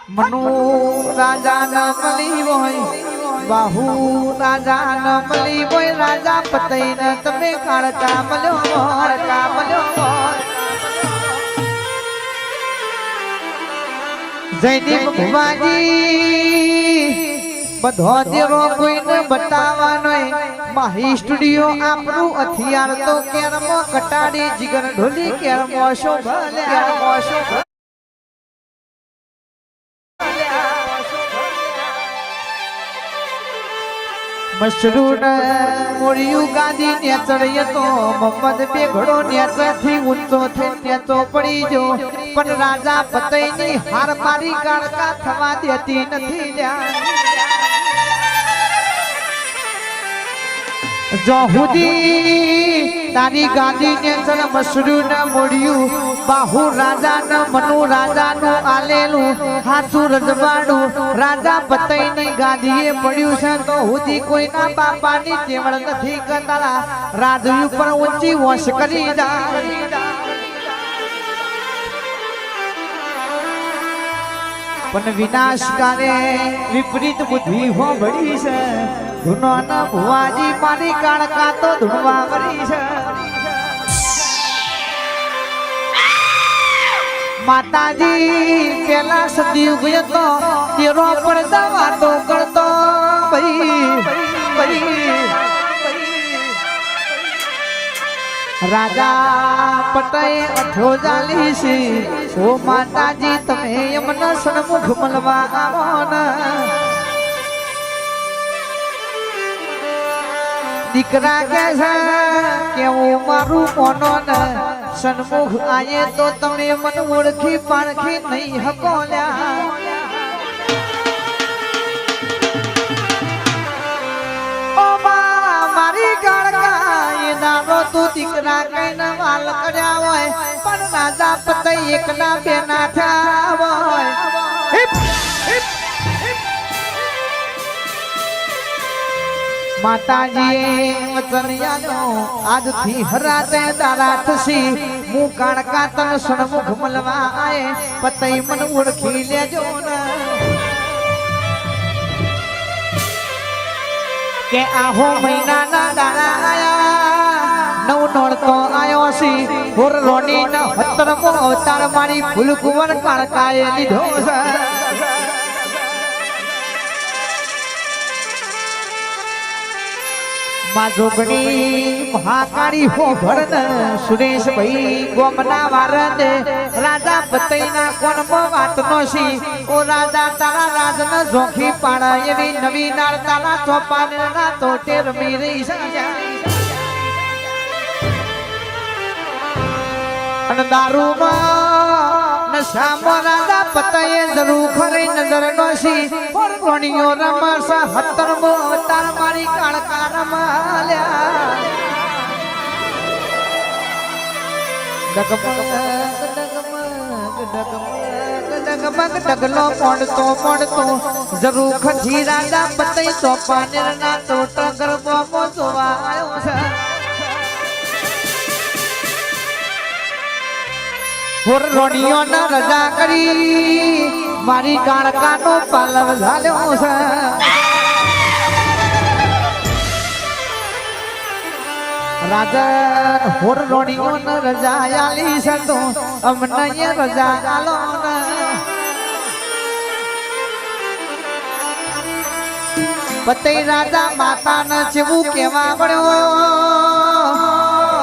મનુ રાજા ન મળી હોય બાહુ રાજા ન મળી હોય રાજા પતઈ ન તમે કાળકા મળ્યો જયદીપ ભુવાજી બધો દેરો કોઈને બતાવવાનો માહી સ્ટુડિયો આપણું હથિયાર તો કેરમો કટાડી જીગર ઢોલી કેરમો શોભ મશરૂન મોરિયું ગાદી ને ચડ્યો તો મોહમ્મદ બેઘડો નેચથી ઊંચો થઈ નેચો પડી જો પણ રાજા પતઈની હાર મારી કાળકા થવા દેતી નથી જો હુદી તારી ગાદી ને ચડ મશરૂન મોરિયું બાહુ રાજા ન મનુ રાજા નું આલેલું હાથું રજવાડું રાજા પતઈની ગાદીએ પડ્યું છે તો હુદી કોઈના બાપાની ચેવડ નથી કરતા રાજુ પર ઊંચી વોશ કરી જાય પણ વિનાશકારે વિપરીત બુદ્ધિ હોબળી છે ધૂનો ન ભુવાજી મારી કાળકા તો ધૂણવા વળી છે માતાજી પેલા સદી ગયો તો તેરો પર દવા તો કરતો રાજા પટાએ અઠો જાલી છે ઓ માતાજી તમે એમના સન્મુખ મળવા આવો ને દીકરા કે છે કેવું મારું કોનો ને સન્મુખ આયે તો તમે મન ઓળખી પારખી નહીં હકો લ્યા ઓ મારી કાળકા એ નાનો તું દીકરા કઈને વાલ કર્યા હોય પણ રાજા પતઈ એકના બેના થયા હોય માતાજીએ વચન યાદો આજથી હરાતે તારા થશી હું કાળકા તન સન્મુખ મળવા આયે પતઈ મન ઓળખી લેજો ને કે આહો મહિનાના દાડા આયા નવ નોળતો આયો સી હોર રોની ના 17મો અવતાર મારી ફૂલ કુંવર કાળકાએ લીધો છે માં જોગણી મહાકાળી હો ભરન સુરેશ ભાઈ ગોમના વારદ રાજા પતઈના કોણમાં વાતનો સી ઓ રાજા તારા રાજન જોખી પાડા એવી નવી નાળ તારા ચોપાનેના તોટે રમી રહી છે અને દારૂમાં નશામાં રાજા પતઈએ જરૂર ખરી નજર નોસી પરગણીઓ રમસ 17મો અવતાર મારી કાળકા રમાલ્યા ડગમગ ડગલો પડતો જરૂર ખથી રાજા પતઈ ચોપાનેરના તોટ ગરબોમાં જોવા આવ્યો છે હોર રોણીઓ ના રજા કરી મારી કાળકા નો પાલવ ઝાલ્યો છે રાજા હોર રોણીઓ ના રજા આલી છે તો અમને રજા આલો ને પતઈ રાજા માતા ન જેવું કેવા પડ્યો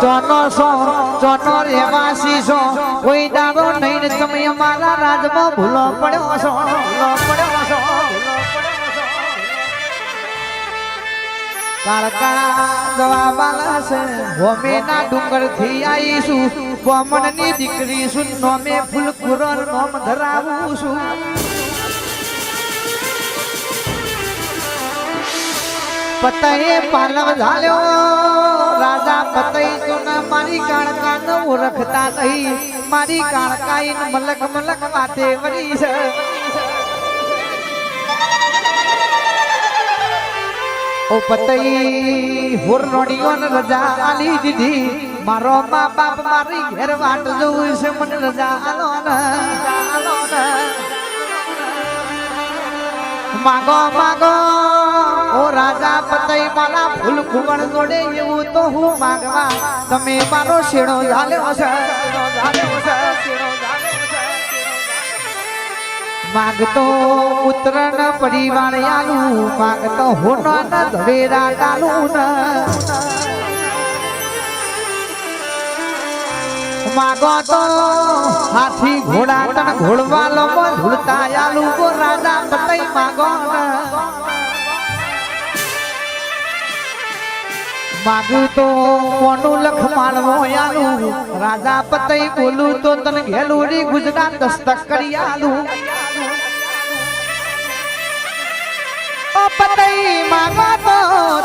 ચોનો રેવાસી છો કોઈ દાડો નહીં તમે અમારા રાજમાં ભૂલો પડ્યો છો કાળકા જવાબાલા છે ભોમેના ડુંગર થી આવીશું બોમણની દીકરી છું નોમે ફૂલ કુરર નોમ ધરાવું છું પતઈએ પાલવ ઝાલ્યો રાજા પતઈ તો મારી કાળકા ન ઓળખતા નહીં મારી કાળકા મલક મલક વાતે વળી છે ઓ પતઈ હોર રોણીઓ ને રજા આલી દીધી મારો મા બાપ મારી ઘેર વાટ જોઉં છે મને રજા આલો ને માગો માગો ઓ રાજા પતઈ મારા ફૂલ કુંવર જોડે એવું તો હું માગવા તમે મારો શેડો ઝાલ્યો છે માગતો ઉત્તરણ પરિવાર આલું માગતો હોનો ન ધવેરા ડાલું માગો તો હાથી ઘોડા તન ઘોડવાલો ધૂળતા આલુ કો રાજા પતઈ માગો માગું તો કોનું લખ માલવો આલુ રાજા પતઈ બોલું તો તન ઘેલુડી ગુજરાત દસ્તક કરી આલુ ઓ પતઈ માગો તો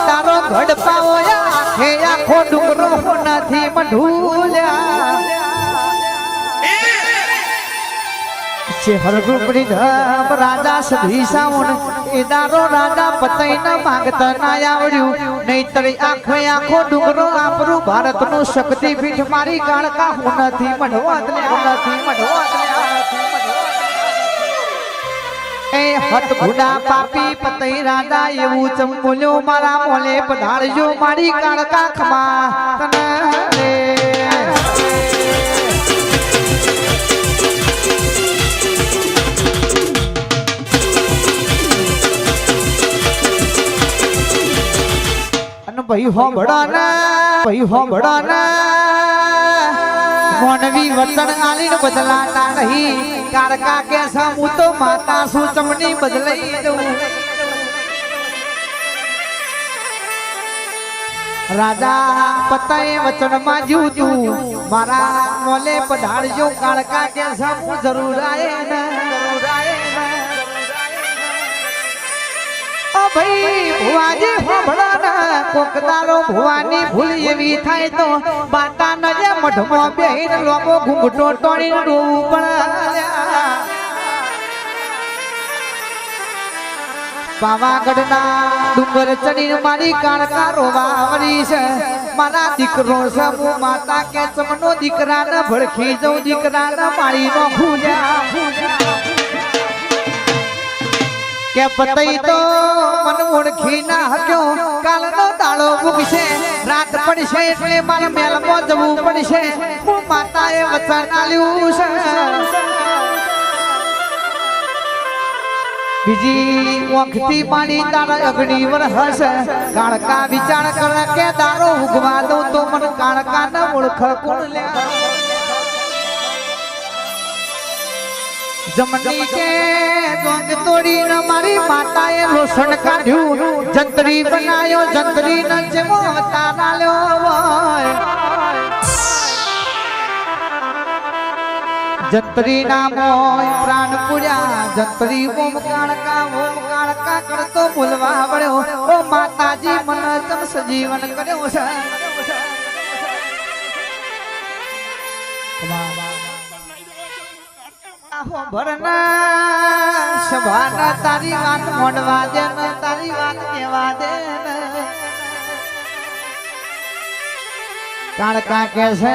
તારો ઘડ પાવો આખે આખો ડુંગરો નથી મઢુલ્યા હરગુપડી ધબ રાજા સધી સાવણ એદારો રાજા પતઈ ન માંગતા ના આવડ્યું નહીતર આખે આખો ડુંગરો આપણું ભારતનું શક્તિપીઠ મારી કાળકા હું નથી મઢવા એ હત ભૂડા પાપી પતઈ રાજા એવું ચંપોલ્યો મારા મોલે પધારજો મારી કાળકા ખમા તને ભાઈ હો બડાના મોનવી વતન આલીને બદલાતા નહીં કારકા કે હું તો માતા શું ચમની બદલાઈ દઉં રાજા પતાએ વચન માં જીવતું મારા મોલે પધારજો કારકા કે હું જરૂર આયે ને ભાઈ ભુવાજી હોબળાના કોકદારો ભુવાની ભૂલ એવી થાય તો બાટા ન જે મઢમાં બેહીને લોકો ઘૂંઘટો તોડીને રોવું પડે પાવાગઢના ડુંગર ચડીને મારી કાળકા રોવા વળી છે મારા દીકરો છે હું માતા કે ચમનો દીકરાને ભડખી જઉં દીકરાને મારી નો ખુલ્યા કે પતઈ તો મન ઓળખી ના હક્યો કાલનો દાડો ઉગશે રાત પડશે એટલે મારા મેલમાં જવું પડશે હું માતાએ વચન આલ્યું છે બીજી ઓખથી પાણી તારા અગ્નિ વરસ કાળકા વિચાર કર કે દારો ઉગવા દઉં તો મન કાળકા ન ઓળખ કોણ લે જમની કે જોંગ તોડીને મારી માતાએ લોસણ કાઢ્યું જંતરી બનાયો જંતરી ન જેવો તારા લ્યો જંતરી નામો પ્રાણ પૂર્યા જંતરી ઓમ કાળકા કરતો બોલવા પડ્યો ઓ માતાજી મન તમ સજીવન કર્યો છે ભરના સભાના તારી વાત મોડવા દે ને તારી વાત કહેવા દે ને કાળકા કે છે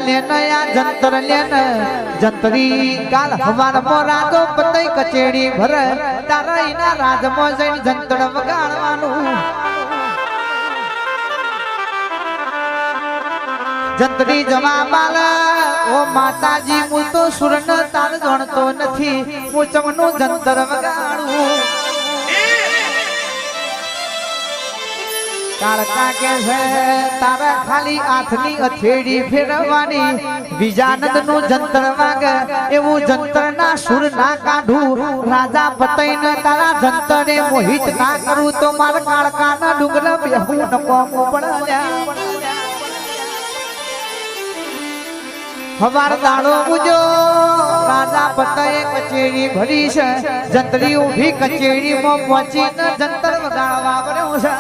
લેને આ જંતર લેને જંતરી કાલ હવાર મો રાજો પતઈ કચેડી ભર તારા ઈના રાજમો જઈને જંતર વગાડવાનું જંતરી જવાબાલ ઓ માતાજી હું તો સુરન તાર ગણતો નથી હું ચમનું જંતર વગાડું કાળકા કે છે તારા ખાલી હાથની અથેડી ફેરવવાની વિજાનંદ નું જંતર વાગ એવું જંતર ના સુર ના કાઢું રાજા પતઈ ને તારા જંતરે મોહિત ના કરું તો મારા કાળકા ના ડુંગર બેહું નકો પડ્યા હવાર દાડો ઉજો રાજા પતઈ કચેરી ભરી છે જંતરી ઉભી કચેરી માં પહોંચીને જંતર વગાડવા પડ્યો છે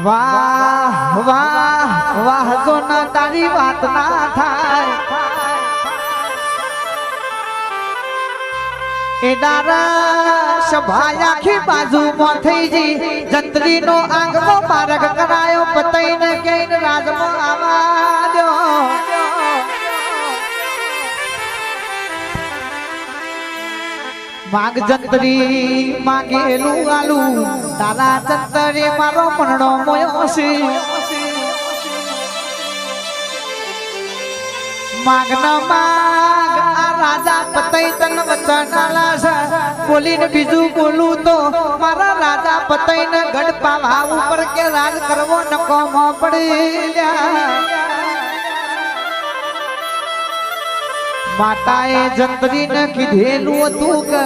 વાહ વાહ વાહ જો ના તારી વાત ના થાય એ દારા સભા આખી બાજુમાં થઈ જી જંત્રી નો આંગનો માર્ગ કરાયો પતઈ ને કઈને રાજમાં આવા દો માગ જંતરી માગેલું આલુ તારા જંતરે મારો મરણો મોયો છે માગ ન માગ આ રાજા પતઈ તન વચન આલા છે બોલીને બીજું બોલું તો મારા રાજા પતઈ ને ગઢ પાવા ઉપર કે રાજ કરવો નકો મો પડ્યા માતાએ જંત્રીને કીધેલું હતું કે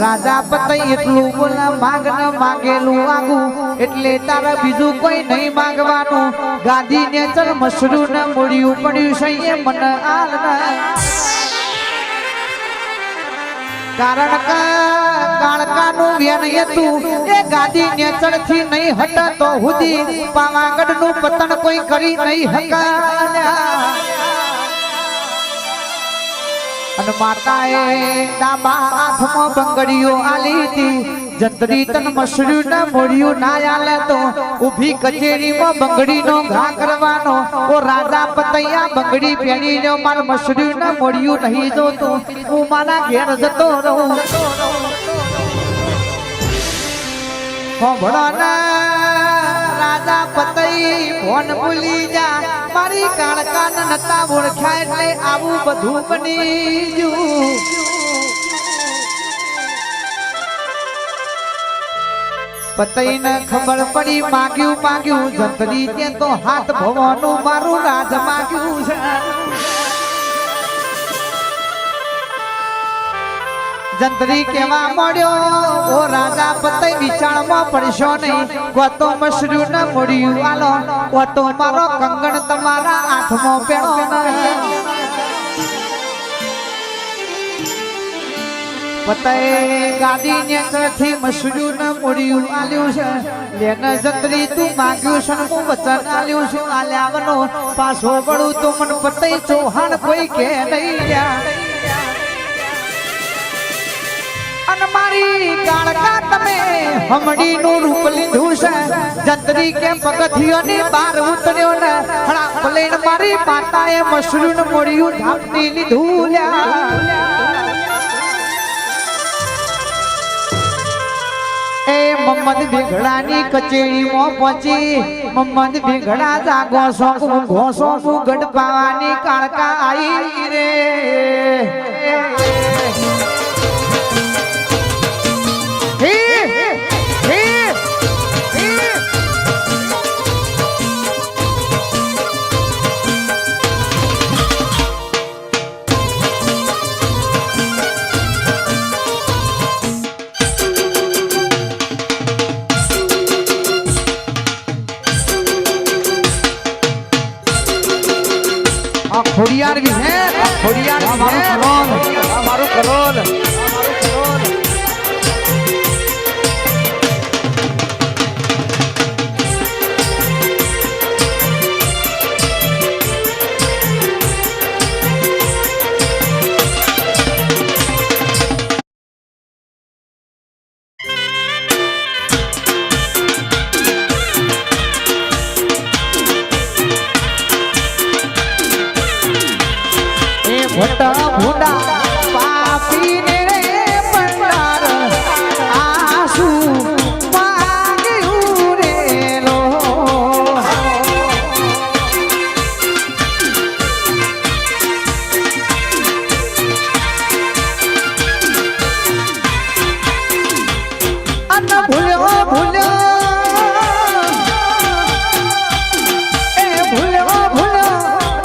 રાજા પતઈ એટલું બોલા માગ ન માગેલું આગું એટલે તારા બીજું કોઈ નહીં માગવાનું ગાદી ને ચલ મસરું ને મૂળ્યું પડ્યું છે મને આલ કારણ કે કાળકાનું વેન હતું એ ગાદી ને ચડથી નહીં હટતો હુદી પાવાગઢનું પતન કોઈ કરી નહીં હકા અને માતાએ ડાબા હાથમાં બંગડીઓ આલી હતી જંતરી તન મસર્યું ને મોડ્યું ના આલે તો ઊભી કચેરીમાં બંગડીનો ઘા કરવાનો ઓ રાજા પતૈયા બંગડી પહેરીને માર મસર્યું ને મોડ્યું નહીં જોતું હું મારા ઘેર જતો રહું હોભળો રાજા પતઈ ફોન ભૂલી જા મારી કાળકાન નતા ઓળખાય એટલે આવું બધું બની ગયું પતઈને ખબર પડી માગ્યું જંતરી તે તો હાથ ભવાનું મારું રાજ માગ્યું છે જંતરી કેવા મળ્યો ઓ રાજા પતઈ વિચારમાં પડશો નહીં કોતો મસર્યું ને મળ્યું આલો કોતો મારો કંગણ તમારા હાથમાં પેણો પતઈ ગાદી ને ચડથી મસર્યું ને મળ્યું આલ્યું છે લેને જંતરી તું માગ્યું છે હું વચન આલ્યું છું આલ્યાવનો પાછો પડું તો મન પતઈ ચૌહાણ કોઈ કે નહીં ગયા મારી કાળકા તમે હમડી નું રૂપ લીધું છે જંતરી કે પગથિયો ની બાર ઉતર્યો ને હળા પ્લેન મારી માતાએ મસરું ને મોડ્યું ઢાપટી લીધું એ મમ્મદ ભેગડાની કચેરીમાં પહોંચી મમ્મદ ભેગડા જાગો સો ઘોસો ગઢ પાવાની કાળકા આઈ રે खोड़ियार भी है खोड़ियार हमारो कलोल ભટા ભૂડા પાપી ને રે પંડાર આસુ માગ્યું રે લો અન ભૂલ્યો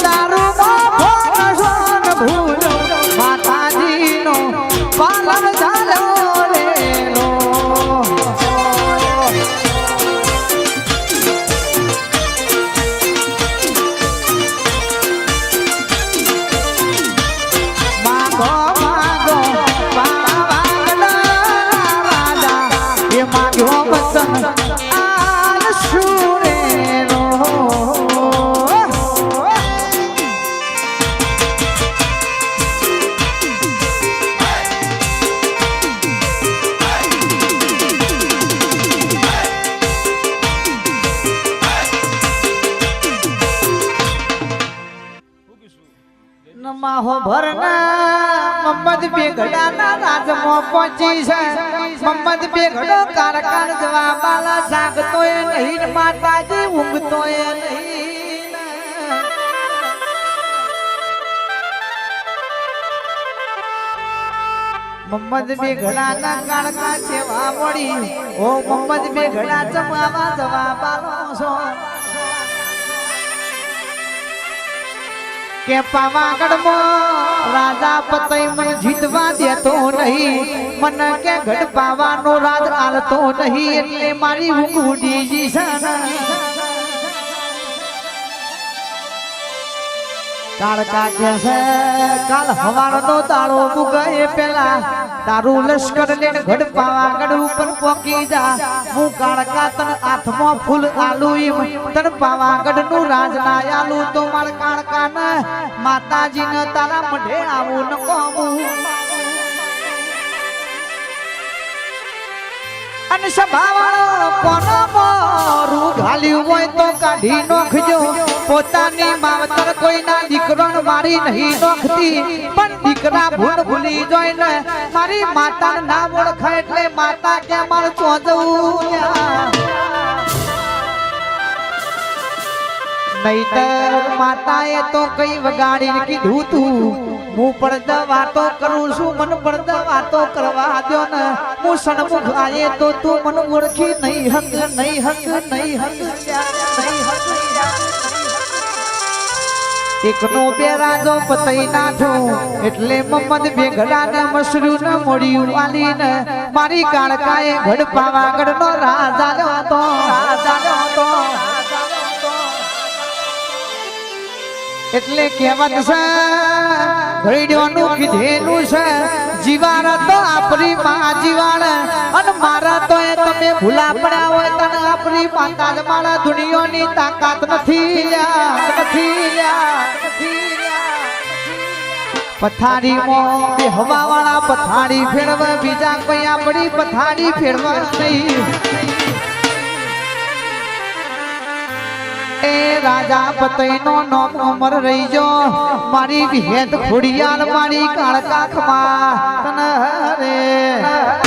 દારૂ માં ભૂલો માતા માહો ભરના મમ્મદ બેગડાના રાજમાં પહોંચી છે મમ્મદ બેગડો કારકાન જવા બાલા જાગતોય નહીં માતાજી ઊંઘતોય નહીં મમ્મદ બેગડાના કારકા સેવા મળી ઓ મમ્મદ બેગડા જમાવા જવા બાલો છો કે પાવાગઢમાં રાજા પતઈ મને જીતવા દેતો નહીં મને કે ગઢ પાવાનો રાજ આલતો નહીં એટલે મારી ઊંઘ ઉડી જી છે કાળકા કે છે કાલ હવારનો તાળો મુકાય પેલા તારું લશ્કર લઈને ગઢ પાવાગઢ ઉપર પોકી જા હું કાળકા તન હાથમાં ફૂલ આલુ તન પાવાગઢ નું રાજ ના આલુ તો માર કાળકા ને માતાજી ને તારા મઢે આવું ન કોમું અને સભાવાળો કોનો મોરું ઘાલ્યું હોય તો કાઢી નોખજો પોતાની માવતર કોઈના દીકરોને મારી નહીં નોખતી પણ દીકરા ભૂલી જોઈને મારી માતાને ના ઓળખાય એટલે માતા કે મારે ચોજવું નહીતર માતાએ તો કઈ વગાડીને કીધું તું હું પડદા વાતો કરું છું મન પડદા વાતો કરવા દો ને હું સન્મુખ આયે તો તું મન ઓળખી નહીં હક નહીં હક નહીં હક નહીં હક એકનો બે રાજો પતઈ નાઠો એટલે મમ્મદ બેગડાને મસરૂ ને મોડિયું વાલીને મારી કાળકાએ ગઢ પાવાગઢ નો રાજા હતો એટલે કહેવત છે ઘડીઓનું કીધેલું છે જીવાણ તો આપણી માં જીવાણ અને મારા તો એ તમે ભૂલા પડ્યા હોય તને આપણી માતા જ મારા દુનિયાની તાકાત નથી પથારીમાં બે હવાવાળા પથારી ફેરવા બીજા કોઈ આપણી પથારી ફેરવા નહીં એ રાજા પતઈ નો નામ અમર રહી જો મારી વિહેત ખોડિયાલ મારી કાળકા ખમા તન રે